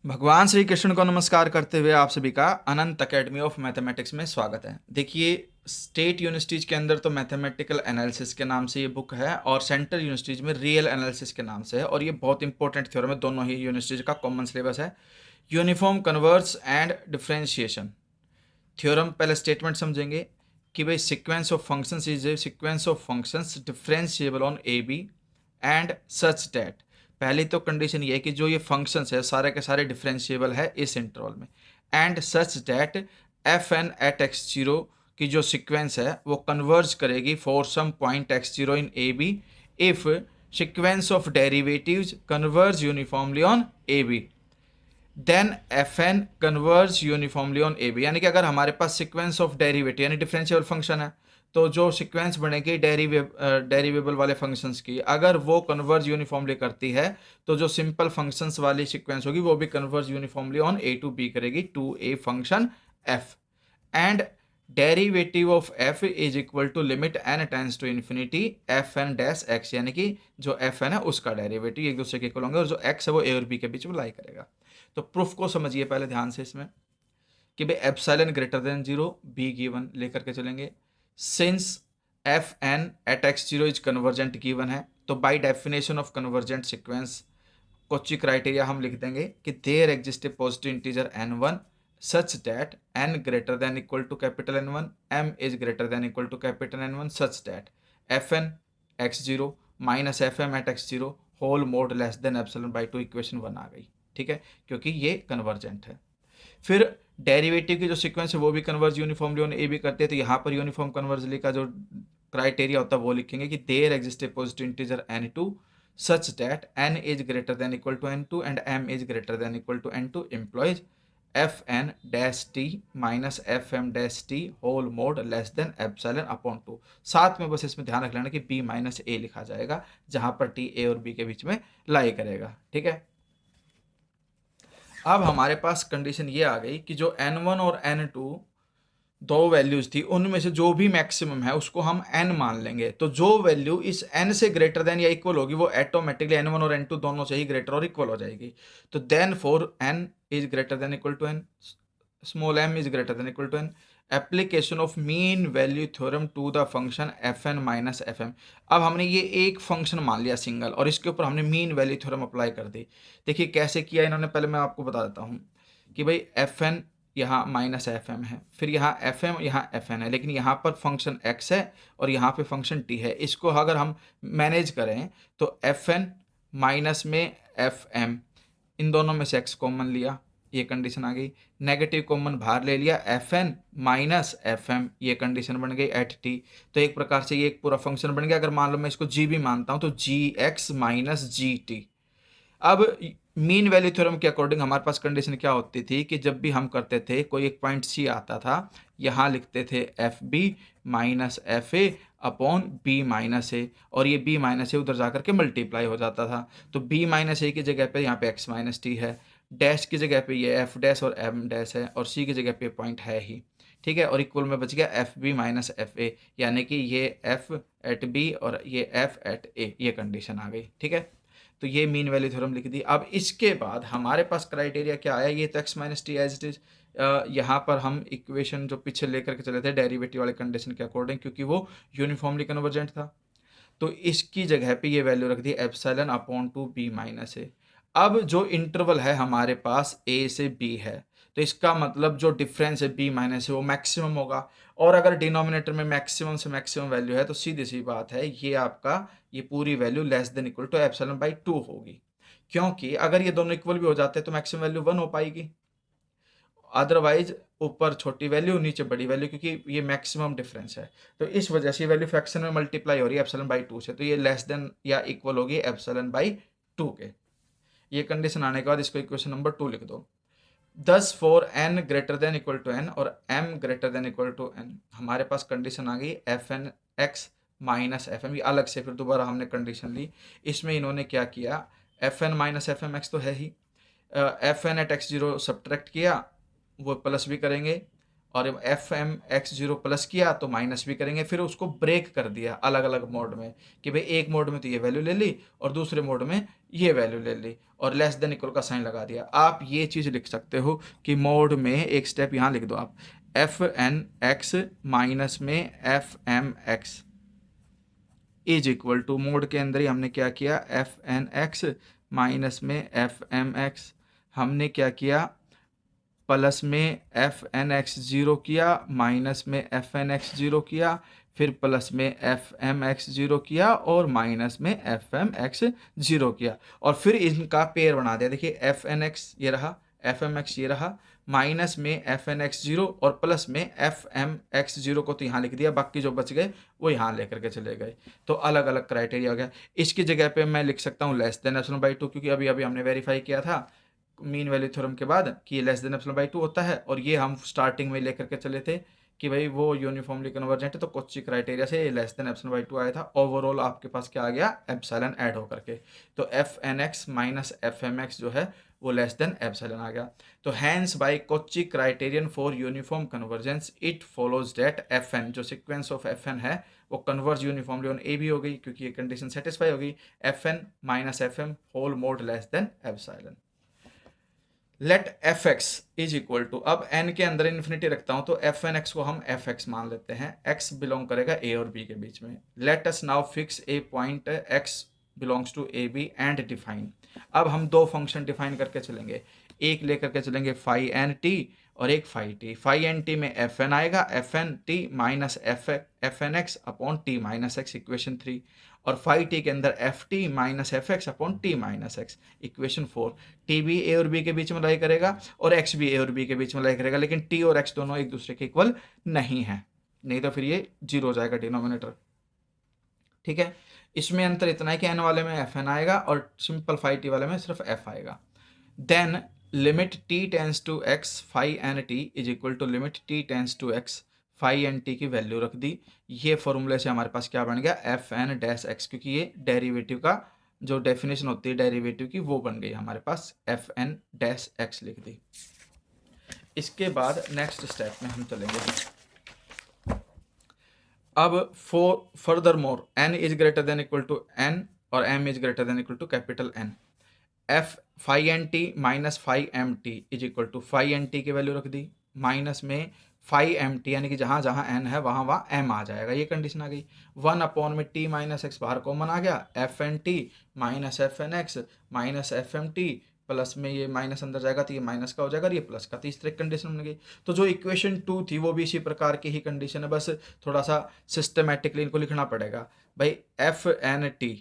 भगवान श्री कृष्ण को नमस्कार करते हुए आप सभी का अनंत अकेडमी ऑफ मैथमेटिक्स में स्वागत है। देखिए, स्टेट यूनिवर्सिटीज के अंदर तो मैथमेटिकल एनालिसिस के नाम से ये बुक है और सेंट्रल यूनिवर्सिटीज में रियल एनालिसिस के नाम से है, और ये बहुत इंपॉर्टेंट थ्योरम है। दोनों ही यूनिवर्सिटीज का कॉमन सिलेबस है। Uniform converse and differentiation theorem, पहले स्टेटमेंट समझेंगे कि भाई sequence of functions is a sequence of functions differentiable on a b and such that. पहली तो कंडीशन ये है कि जो ये फंक्शंस है सारे के सारे डिफरेंशिएबल है इस इंटरवल में, and such that f N at x zero की जो सीक्वेंस है वो कन्वर्ज करेगी for some point x zero in a b if sequence of derivatives converge uniformly on a b, then f n converge uniformly on a b. यानी कि अगर हमारे पास सिक्वेंस ऑफ डेरिवेटिव यानी डिफरेंशियल फंक्शन है, तो जो सीक्वेंस बनेगी डेरिवेबल वाले फंक्शंस की, अगर वो कन्वर्ज यूनिफॉर्मली करती है तो जो सिंपल फंक्शंस वाली सीक्वेंस होगी वो भी converge uniformly on A to B करेगी to A function F. And derivative of F is equal to limit N tends to infinity F N dash X, यानी कि जो एफ एन है उसका डेरिवेटिव एक दूसरे के इक्वल होंगे और जो एक्स है वो ए और बी के बीच में लाई करेगा। तो प्रूफ को समझिए पहले ध्यान से इसमें कि भाई epsilon greater than zero be given लेकर के चलेंगे। Since f N at x zero is convergent given है, तो by definition of convergent sequence Cauchy criteria हम लिख देंगे कि there exist a positive integer n one such that n greater than equal to capital n one, m is greater than equal to capital n one such that f N x zero minus F M eight x zero whole mod less than epsilon by two, equation one आ गई। ठीक है, क्योंकि ये convergent है। फिर derivative की जो सीक्वेंस है वो भी converge uniformly on a b करते हैं, तो यहाँ पर यूनिफॉर्म कन्वर्जली का जो क्राइटेरिया होता है वो लिखेंगे कि there exist a positive integer n two such that n is greater than equal to n2 and m is greater than equal to n2 implies fn dash t minus fm dash t whole mode less than epsilon upon 2। साथ में बस इसमें ध्यान रख लेना कि b minus ए लिखा जाएगा जहां पर t a और b के बीच में लाई करेगा। ठीक है, अब हमारे पास कंडीशन ये आ गई कि जो n1 और n2 दो वैल्यूज थी उनमें से जो भी मैक्सिमम है उसको हम n मान लेंगे, तो जो वैल्यू इस n से ग्रेटर देन या इक्वल होगी वो ऑटोमेटिकली n1 और n2 दोनों से ही ग्रेटर और इक्वल हो जाएगी। तो then for n is greater than equal to n, small m is greater than equal to n, application of mean value theorem to the function f N minus F m. अब हमने ये एक function मान लिया single और इसके ऊपर हमने मीन वैल्यू थ्योरम अप्लाई कर दी। देखिए कैसे किया इन्होंने, पहले मैं आपको बता देता हूँ कि भाई एफ एन यहाँ माइनस एफ एम है, फिर यहाँ एफ एम यहाँ एफ एन है, लेकिन यहाँ पर फंक्शन एक्स है और यहाँ पे फंक्शन टी है। इसको अगर हम मैनेज करें तो एफ एन माइनस में एफ एम, इन दोनों में से एक्स कॉमन लिया, ये कंडीशन आ गई। नेगेटिव कॉमन बाहर ले लिया, f N minus F M, ये कंडीशन बन गई एट टी। तो एक प्रकार से ये एक पूरा फंक्शन बन गया। अगर मान लो मैं इसको जी भी मानता हूँ तो जी एक्स माइनस जी टी। अब मीन वैल्यू थ्योरम के अकॉर्डिंग हमारे पास कंडीशन क्या होती थी कि जब भी हम करते थे कोई एक पॉइंट सी आता था, यहाँ लिखते थे F B minus F A upon B minus A, और ये बी माइनस ए उधर जाकर के मल्टीप्लाई हो जाता था। तो बी माइनस ए की जगह पे यहाँ पे एक्स माइनस टी है, डैश की जगह पे ये एफ डैश और एम डैश है, और सी की जगह पे पॉइंट है ही। ठीक है, और इक्वल में बच गया f B minus F a, यानी कि ये एफ एट बी और ये एफ एट ए, ये कंडीशन आ गई। ठीक है, तो ये मीन वैल्यू थ्योरम लिख दी। अब इसके बाद हमारे पास क्राइटेरिया क्या आया, ये तो x minus t as it is, यहाँ पर हम इक्वेशन जो पीछे लेकर के चले थे डेरिवेटिव वाले कंडीशन के अकॉर्डिंग, क्योंकि वो यूनिफॉर्मली कन्वर्जेंट था, तो इसकी जगह पे ये वैल्यू रख दी epsilon upon two B minus A. अब जो इंटरवल है हमारे पास ए से बी है, तो इसका मतलब जो डिफरेंस है बी माइनस है वो मैक्सिमम होगा, और अगर डिनोमिनेटर में मैक्सिमम से मैक्सिमम वैल्यू है तो सीधी सी बात है ये आपका ये पूरी value less than equal to epsilon by two होगी, क्योंकि अगर ये दोनों इक्वल भी हो जाते हैं तो मैक्सिमम वैल्यू वन हो पाएगी, अदरवाइज ऊपर छोटी वैल्यू नीचे बड़ी वैल्यू, क्योंकि ये मैक्सिमम डिफरेंस है। तो इस वजह से वैल्यू फ्रैक्शन में मल्टीप्लाई हो रही है एप्सिलॉन बाई टू से, तो ये लेस देन या इक्वल होगी एप्सिलॉन बाई टू के। ये कंडीशन आने के बाद इसको इक्वेशन नंबर टू लिख दो। दस for N greater than equal to N और M greater than equal to N, हमारे पास कंडीशन आ गई F N x minus F M. ये अलग से फिर दोबारा हमने कंडीशन ली, इसमें इन्होंने क्या किया, F N minus F M X तो है ही, F N at x zero subtract किया, वो प्लस भी करेंगे, और F M X zero plus किया तो माइनस भी करेंगे, फिर उसको ब्रेक कर दिया अलग अलग मोड में कि भाई एक मोड में तो ये वैल्यू ले ली और दूसरे मोड में ये वैल्यू ले ली, और लेस देन इक्वल का साइन लगा दिया। आप ये चीज़ लिख सकते हो कि मोड में एक स्टेप यहाँ लिख दो आप, एफ एन एक्स माइनस में f M x is equal to, mod के अंदर ही हमने क्या किया, एफ एन एक्स माइनस में एफ एम एक्स, हमने क्या किया प्लस में एफ एन एक्स जीरो किया, माइनस में एफ एन एक्स जीरो किया, फिर प्लस में एफ एम एक्स जीरो किया और माइनस में एफ एम एक्स जीरो किया, और फिर इनका पेयर बना दिया। देखिए एफ एन एक्स ये रहा, एफ एम एक्स ये रहा, माइनस में एफ एन एक्स जीरो और प्लस में एफ एम एक्स जीरो को तो यहाँ लिख दिया, बाकी जो बच गए वो यहाँ लेकर के चले गए। तो अलग अलग क्राइटेरिया हो गया। इसकी जगह पे मैं लिख सकता हूँ less than epsilon by to, क्योंकि अभी अभी हमने वेरीफाई किया था मीन वैल्यू थ्योरम के बाद कि ये less than epsilon by to होता है, और ये हम स्टार्टिंग में लेकर के चले थे कि भाई वो यूनिफॉर्मली कन्वर्जेंट है, तो कोची क्राइटेरिया से ये less than epsilon by to आया था। ओवरऑल आपके पास क्या आ गया, एप्सिलॉन ऐड होकर के, तो f N x minus F M x जो है वो लेस देन एप्सिलॉन आ गया। तो hence by Cauchy criterion for uniform convergence it follows that f n, जो सिक्वेंस ऑफ एफ एन है वो कन्वर्ज यूनिफॉर्मली ऑन ए भी हो गई क्योंकि ये कंडीशन सेटिस्फाई हो गई, F N minus F m whole mod less than epsilon. Let f x is equal to, अब एन के अंदर इन्फिनिटी रखता हूं तो एफ एन एक्स को हम एफ एक्स मान लेते हैं, एक्स बिलोंग करेगा ए और बी के बीच में। Let us now fix a point x belongs to a b and define. अब हम दो फंक्शन डिफाइन करके चलेंगे, एक लेकर के चलेंगे फाई एन टी और एक phi t. Phi N t में एफ एन आएगा, f N T minus f N x upon t minus x, equation 3, और फाई टी के अंदर f t minus f x upon t minus x, equation 4। T भी a और B के बीच में लाई करेगा और एक्स भी ए और बी के बीच में लाई करेगा, लेकिन टी और एक्स दोनों एक दूसरे के इक्वल नहीं है, नहीं तो फिर ये जीरो हो जाएगा डिनोमिनेटर। ठीक है, इसमें अंतर इतना है कि एन वाले में एफ एन आएगा और सिंपल फाई टी वाले में सिर्फ एफ आएगा। Then limit T tends to x phi N t is equal to limit T tends to x phi N T की वैल्यू रख दी। ये फॉर्मूले से हमारे पास क्या बन गया, एफ एन डैश एक्स, क्योंकि ये डेरिवेटिव का जो डेफिनेशन होती है डेरिवेटिव की वो बन गई हमारे पास, एफ एन डैश एक्स लिख दी। इसके बाद नेक्स्ट स्टेप में हम चलेंगे। अब further more N is greater than equal to N और M is greater than equal to capital N, F phi N T minus phi M T is equal to, phi N T की value रख दी, minus में phi M T, यानी कि जहाँ जहाँ N है वहाँ वहाँ एम आ जाएगा, ये कंडीशन आ गई। 1 अपॉन में टी माइनस एक्स बाहर कॉमन आ गया, f N T minus f N x minus F m t, plus में ये माइनस अंदर जाएगा तो ये माइनस का हो जाएगा और ये प्लस का, तो इस तरह की कंडीशन बन गई। तो जो इक्वेशन 2 थी वो भी इसी प्रकार की ही कंडीशन है, बस थोड़ा सा सिस्टमेटिकली इनको लिखना पड़ेगा। भाई एफ एन टी,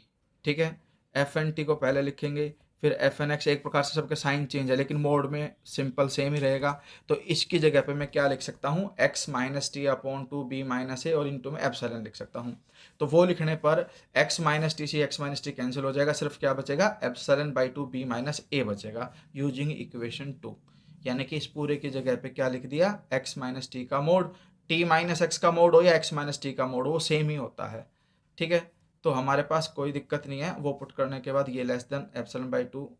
ठीक है, एफ एन टी को पहले लिखेंगे, फिर एफ एन एक्स, एक प्रकार से सबके साइन चेंज है लेकिन मोड में सिंपल सेम ही रहेगा। तो इसकी जगह पे मैं क्या लिख सकता हूँ, X minus T upon two B minus A और इंटू में एप्सिलॉन लिख सकता हूँ। तो वो लिखने पर एक्स माइनस टी से एक्स माइनस टी कैंसिल हो जाएगा, सिर्फ क्या बचेगा, epsilon by two B minus A बचेगा यूजिंग इक्वेशन 2। यानी कि इस पूरे की जगह पे क्या लिख दिया, एक्स माइनस टी का मोड, टी माइनस एक्स का मोड हो या एक्स माइनस टी का मोड हो वो सेम ही होता है। ठीक है, तो हमारे पास कोई दिक्कत नहीं है, वो पुट करने के बाद ये less than epsilon by two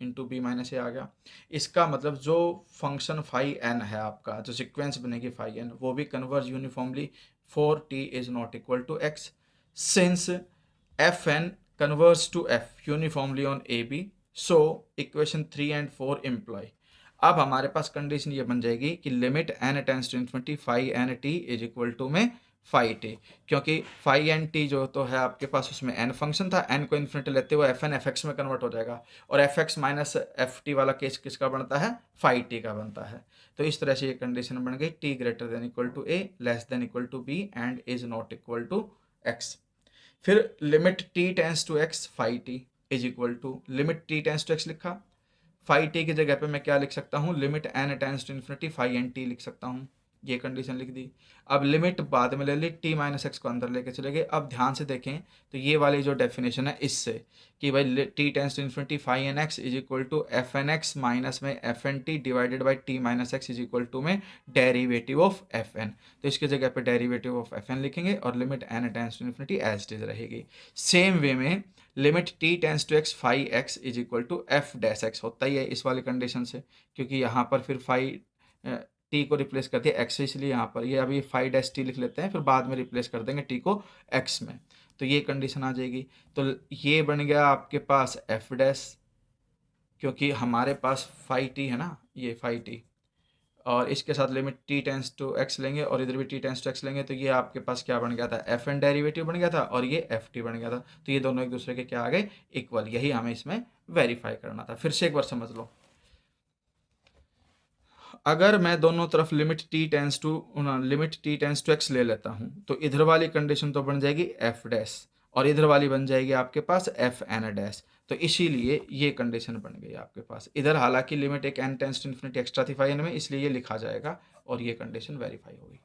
into B minus A आ गया। इसका मतलब जो फंक्शन फाई एन है आपका, जो सिक्वेंस बनेगी फाई एन, वो भी converge uniformly for t is not equal to x, since f n converge to f uniformly on a b, so equation 3 and 4 imply. अब हमारे पास कंडीशन ये बन जाएगी कि limit N tends to infinity phi N t is equal to में phi t, क्योंकि phi N t जो तो है आपके पास उसमें एन फंक्शन था, एन को इन्फिनिटी लेते हुए एफ एन एफ एक्स में कन्वर्ट हो जाएगा, और F x minus F T वाला केस किसका बनता है, फाई टी का बनता है। तो इस तरह से ये कंडीशन बन गई, T greater than equal to A less than equal to B and is not equal to X. फिर limit T tends to x phi T is equal to, limit T tends to X लिखा, phi T की जगह पे मैं क्या लिख सकता हूँ, limit N tends to infinity phi N T लिख सकता हूँ, ये कंडीशन लिख दी। अब लिमिट बाद में ले ली, टी माइनस एक्स को अंदर लेके चले गए। अब ध्यान से देखें तो ये वाली जो डेफिनेशन है इससे कि भाई T tends to infinity phi N X is equal to F N x minus में F N T divided by T minus X is equal to में डेरिवेटिव ऑफ एफ एन, तो इसकी जगह पे डेरिवेटिव ऑफ एफ एन लिखेंगे और limit N tends to infinity as it is रहेगी। Same way में limit T tends to x phi x is equal to f dash x होता ही है इस वाली कंडीशन से, क्योंकि यहाँ पर फिर फाई टी को रिप्लेस कर दिया एक्स से, इसलिए यहाँ पर ये अभी फाइव डैश टी लिख लेते हैं, फिर बाद में रिप्लेस कर देंगे टी को एक्स में, तो ये कंडीशन आ जाएगी। तो ये बन गया आपके पास एफ डैश, क्योंकि हमारे पास फाइव टी है ना, ये फाइव टी, और इसके साथ limit T tends to x लेंगे और इधर भी टी टेंस टू एक्स लेंगे, तो ये आपके पास क्या बन गया था, एफ एन डेरिवेटिव बन गया था और ये एफ टी बन गया था। तो ये दोनों एक दूसरे के क्या आ गए, इक्वल। यही हमें इसमें वेरीफाई करना था। फिर से एक बार समझ लो, अगर मैं दोनों तरफ limit T tends to x ले लेता हूँ, तो इधर वाली कंडीशन तो बन जाएगी एफ डैश और इधर वाली बन जाएगी आपके पास एफ एन डैश। तो इसीलिए ये कंडीशन बन गई आपके पास। इधर हालांकि लिमिट एक n tends to infinity extra थी फाइन में, इसलिए ये लिखा जाएगा और ये कंडीशन वेरीफाई होगी।